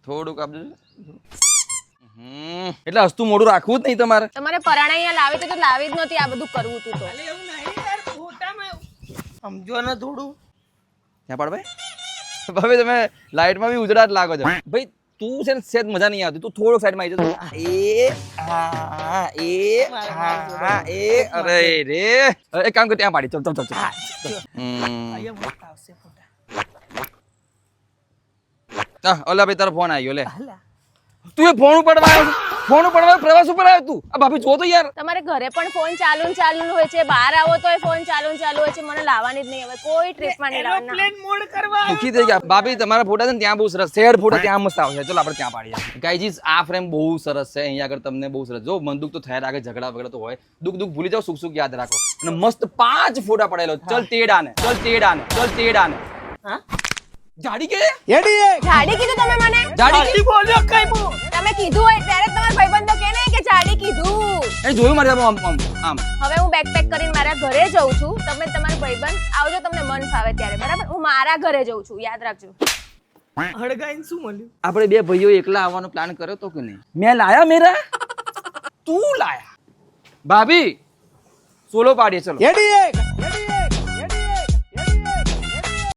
થોડુંક આપજો. એટલે હસતું મોઢું રાખવું જ નહીં તમારે. તમારે પરાણા અહીંયા લાવી તો લાવી જ નહોતી, આ બધું કરવું તું તો. અલે એવું નહીં યાર, ફોટામાં સમજો ને થોડું. ક્યાં પાડ ભાઈ? ભાઈ તમે લાઈટમાં બી ઉજળા જ લાગો છો. ભાઈ તું છે ને સેજ મજા નહીં આવતી. તું થોડોક સાઈડમાં આવી જા. અરે રે એક કામ કર, ત્યાં પાડી. ચલ ચલ ચલ ચલ. અહીંયા મસ્ત આવશે ફોટા. ઓલા ભાઈ તારો ફોન આવી ગયો. લે હાલા. તું એ ફોન ઉપાડવા આવ્યો? ફોન ઉપાડવા પ્રવાસ ઉપર આવ્યો તું? આ ભાભી જો તો યાર. તમારે ઘરે પણ ફોન ચાલુ ને ચાલુ હોય છે, બહાર આવો તોય ફોન ચાલુ ને ચાલુ હોય છે. મને લાવવાની જ નહીં હવે કોઈ ટ્રીપમાં નહીં લાવવાના. એરોપ્લેન મોડ કરવા આવ્યો. દુઃખી થઈ ગયા. ભાભી તમારા ફોટા છે ને ત્યાં બહુ સરસ શેડ ફોટા ત્યાં મસ્ત આવશે. ચલો આપણે ત્યાં પાડીએ. ગાઈજીસ આ ફ્રેમ બહુ સરસ છે. અહીંયા આગળ તમને બહુ સરસ. જો બંદૂક તો થયા રાખે, ઝઘડા વગડા તો હોય. દુઃખ ભૂલી જાઓ, સુખ યાદ રાખો. અને મસ્ત 5 ફોટા પડાયેલો. ચલ તેડાને, ચલ તેડાને, ચલ તેડાને. હા? જાડી કે જાડી કીધું તમે મને? જાડી હજી બોલ્યો કઈ બો. તમે કીધું હોય ત્યારે જ તમારા ભાઈબંધો કહે ને કે જાડી કીધું. એ જોયું મારે આમ આમ આમ. હવે હું બેગ પેક કરીને મારા ઘરે જઉં છું. તમે તમારા ભાઈબંધ આવજો, તમને મન ફાવે ત્યારે, બરાબર? હું મારા ઘરે જઉં છું, યાદ રાખજો. હળગાઈને શું મળ્યું? આપણે બે ભાઈઓ એકલા આવવાનો પ્લાન કર્યો તો કે નહીં? મેં લાયા મેરા, તું લાયા. ભાભી સોલો પાડીએ. ચલો